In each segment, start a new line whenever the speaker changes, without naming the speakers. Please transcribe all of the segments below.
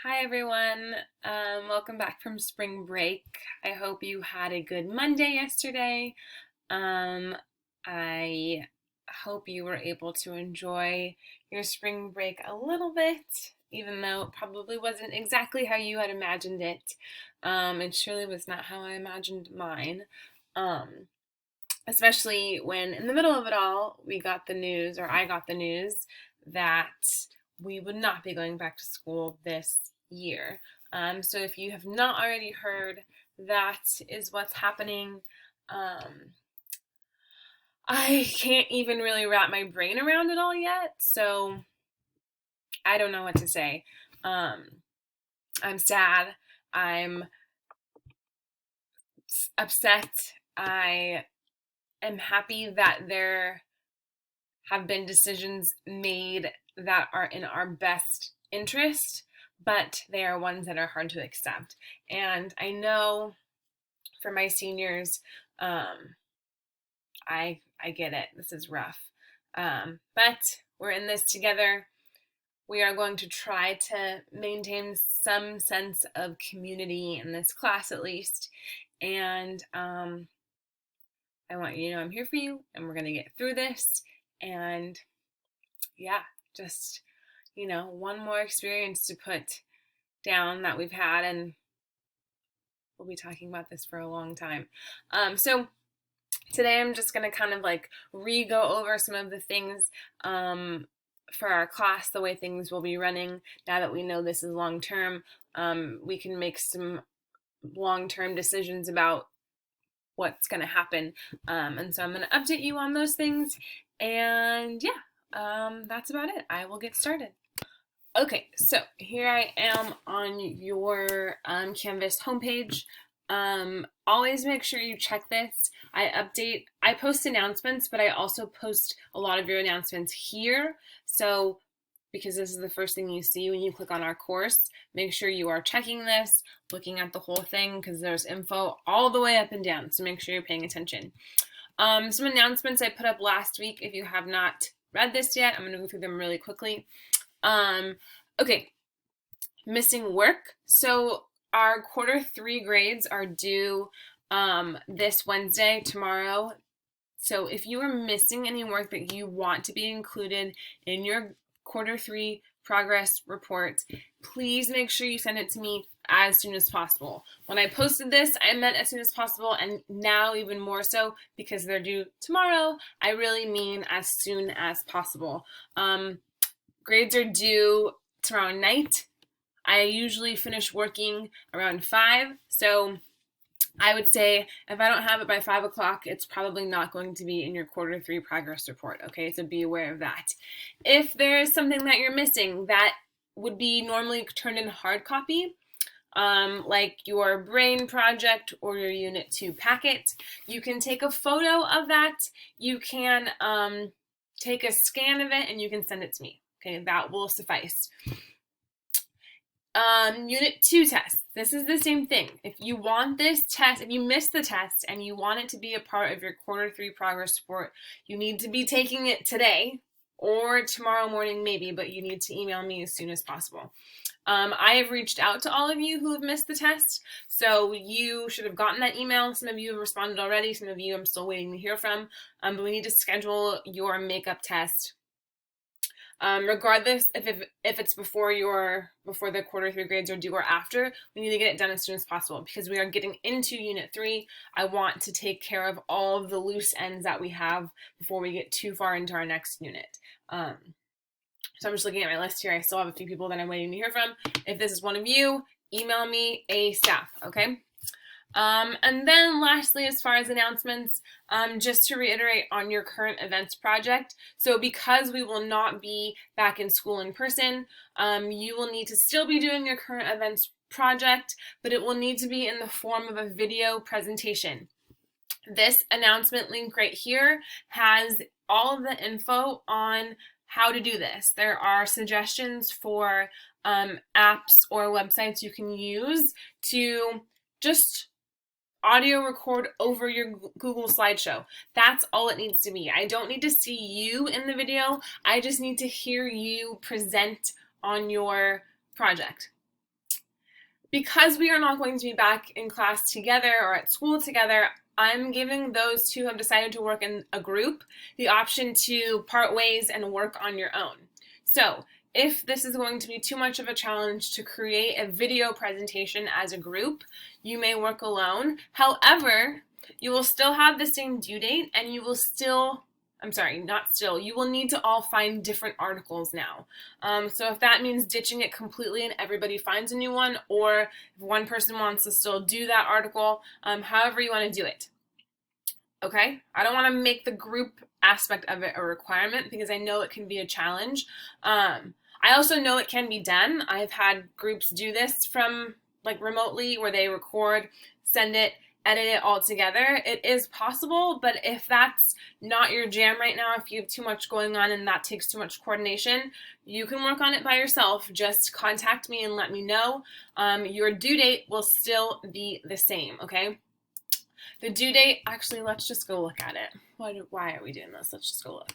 Hi everyone, welcome back from spring break. I hope you had a good Monday yesterday. Um, I hope you were able to enjoy your spring break a little bit, even though it probably wasn't exactly how you had imagined it. It surely was not how I imagined mine. Um, Especially when in the middle of it all, we got the news, or I got the news, that we would not be going back to school this year. So if you have not already heard, that is what's happening. Um, I can't even really wrap my brain around it all yet, so I don't know what to say. Um, I'm sad. I'm upset. I am happy that there have been decisions made that are in our best interest, but they are ones that are hard to accept. And I know for my seniors, I get it. This is rough, but we're in this together. We are going to try to maintain some sense of community in this class, at least. And I want you to know I'm here for you, and we're going to get through this. And yeah, just, one more experience to put down that we've had, and we'll be talking about this for a long time. So today I'm just going to kind of like re-go over some of the things for our class, the way things will be running now that we know this is long term. We can make some long-term decisions about what's going to happen. And so I'm going to update you on those things. And yeah, that's about it. I will get started. Okay, so here I am on your Canvas homepage. Always make sure you check this. I post announcements, but I also post a lot of your announcements here. So because this is the first thing you see when you click on our course, make sure you are checking this, looking at the whole thing, because there's info all the way up and down. So make sure you're paying attention. Some announcements I put up last week. If you have not read this yet, I'm going to go through them really quickly. Okay, missing work. So our Q3 grades are due this Wednesday, tomorrow. So if you are missing any work that you want to be included in your Q3 progress report, please make sure you send it to me as soon as possible. When I posted this, I meant as soon as possible, and now even more so because they're due tomorrow, I really mean as soon as possible. Grades are due tomorrow night. I usually finish working around 5, so I would say if I don't have it by 5 o'clock, it's probably not going to be in your Q3 progress report, okay? So be aware of that. If there is something that you're missing that would be normally turned in hard copy, like your brain project or your Unit 2 packet, you can take a photo of that. You can take a scan of it and you can send it to me. Okay, that will suffice. Unit 2 test. This is the same thing. If you want this test, if you missed the test and you want it to be a part of your Q3 progress report, you need to be taking it today or tomorrow morning maybe, but you need to email me as soon as possible. I have reached out to all of you who have missed the test, so you should have gotten that email. Some of you have responded already. Some of you I'm still waiting to hear from, but we need to schedule your makeup test. Regardless if it's before the Q3 grades are due or after, we need to get it done as soon as possible because we are getting into Unit 3. I want to take care of all of the loose ends that we have before we get too far into our next unit. So I'm just looking at my list here. I still have a few people that I'm waiting to hear from. If this is one of you, email me ASAP, okay? And then lastly, as far as announcements, just to reiterate on your current events project. So because we will not be back in school in person, you will need to still be doing your current events project, but it will need to be in the form of a video presentation. This announcement link right here has all of the info on how to do this. There are suggestions for apps or websites you can use to just audio record over your Google slideshow. That's all it needs to be. I don't need to see you in the video. I just need to hear you present on your project. because we are not going to be back in class together or at school together, I'm giving those who have decided to work in a group the option to part ways and work on your own. So if this is going to be too much of a challenge to create a video presentation as a group, you may work alone. However, you will still have the same due date, and you will still, you will need to all find different articles now. So if that means ditching it completely and everybody finds a new one, or if one person wants to still do that article, however you want to do it. Okay? I don't want to make the group aspect of it a requirement because I know it can be a challenge. I also know it can be done. I've had groups do this from remotely, where they record, send it, edit it all together. It is possible, but if that's not your jam right now, if you have too much going on and that takes too much coordination, you can work on it by yourself. Just contact me and let me know. Your due date will still be the same, okay? The due date, actually, let's just go look at it. Why are we doing this? Let's just go look.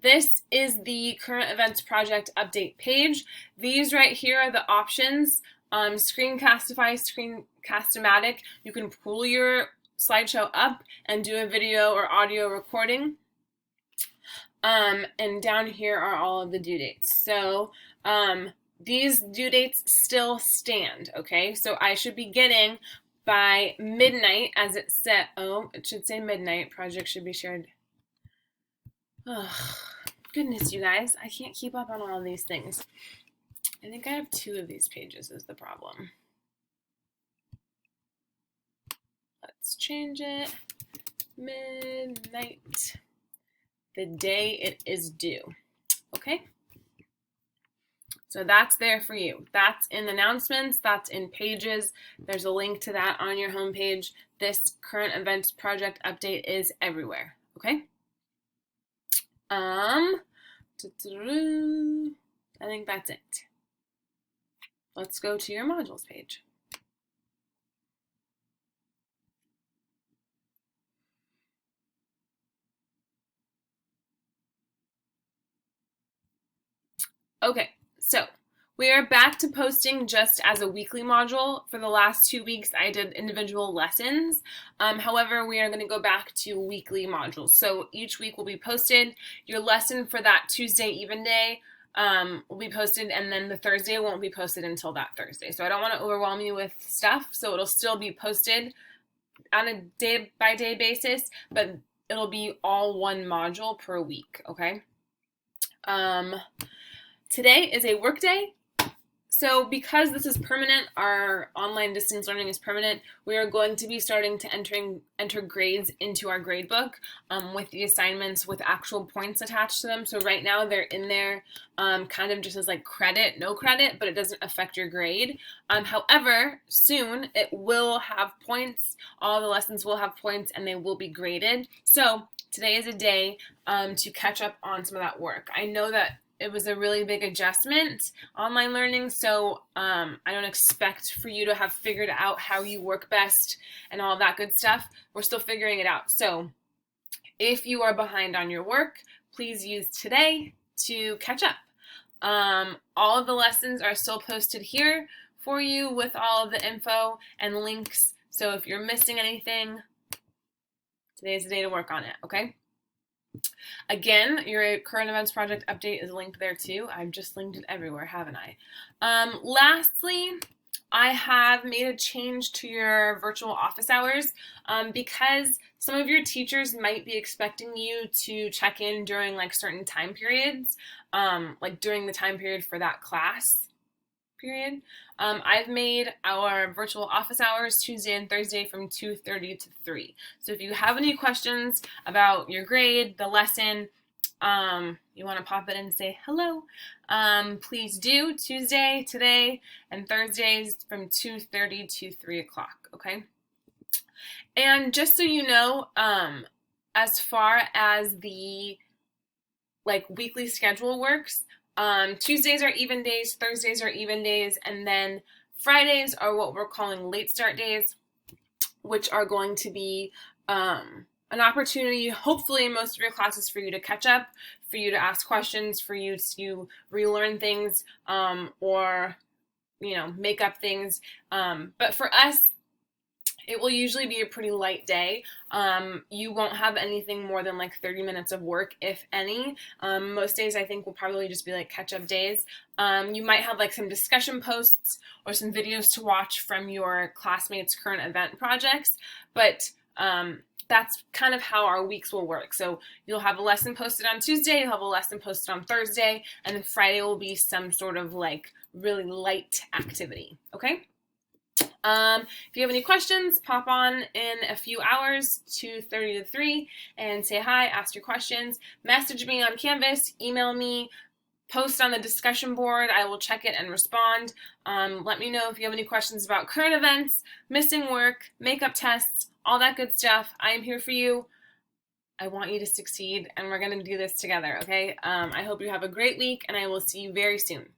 This is the current events project update page. These right here are the options. Screencastify, Screencast-O-Matic. You can pull your slideshow up and do a video or audio recording. And down here are all of the due dates. So these due dates still stand, okay? So I should be getting by midnight, as it said. Oh, it should say midnight. Project should be shared. Oh, goodness, you guys. I can't keep up on all of these things. I think I have 2 of these pages is the problem. Let's change it. Midnight. The day it is due. Okay? So that's there for you. That's in announcements. That's in pages. There's a link to that on your homepage. This current events project update is everywhere. Okay? I think that's it. Let's go to your modules page. Okay, so we are back to posting just as a weekly module. For the last 2 weeks, I did individual lessons. However, we are going to go back to weekly modules. So each week will be posted. Your lesson for that Tuesday even day will be posted, and then the Thursday won't be posted until that Thursday. So I don't want to overwhelm you with stuff, so it'll still be posted on a day-by-day basis, but it'll be all one module per week, okay? Today is a work day. So because this is permanent, our online distance learning is permanent, we are going to be starting to enter grades into our grade book with the assignments with actual points attached to them. So right now they're in there kind of just as like credit, no credit, but it doesn't affect your grade. However, soon it will have points. All the lessons will have points and they will be graded. So today is a day to catch up on some of that work. I know that it was a really big adjustment, online learning, so I don't expect for you to have figured out how you work best and all of that good stuff. We're still figuring it out. So if you are behind on your work, please use today to catch up. All of the lessons are still posted here for you with all of the info and links. So if you're missing anything, today's the day to work on it, okay? Again, your current events project update is linked there too. I've just linked it everywhere, haven't I? Lastly, I have made a change to your virtual office hours because some of your teachers might be expecting you to check in during like certain time periods, like during the time period for that class period. I've made our virtual office hours Tuesday and Thursday from 2:30 to 3. So if you have any questions about your grade, the lesson, you want to pop it in and say hello, please do. Tuesday, today, and Thursdays from 2:30 to 3 o'clock, okay? And just so you know, as far as the weekly schedule works, Tuesdays are even days, Thursdays are even days, and then Fridays are what we're calling late start days, which are going to be an opportunity, hopefully in most of your classes, for you to catch up, for you to ask questions, for you to relearn things, or make up things. But for us, it will usually be a pretty light day. You won't have anything more than like 30 minutes of work, if any. Most days I think will probably just be like catch-up days. You might have like some discussion posts or some videos to watch from your classmates' current event projects, but that's kind of how our weeks will work. So you'll have a lesson posted on Tuesday, you'll have a lesson posted on Thursday, and then Friday will be some sort of like really light activity, okay? If you have any questions, pop on in a few hours, 2:30 to 3, and say hi, ask your questions. Message me on Canvas, email me, post on the discussion board. I will check it and respond. Let me know if you have any questions about current events, missing work, makeup tests, all that good stuff. I am here for you. I want you to succeed, and we're going to do this together, okay? I hope you have a great week, and I will see you very soon.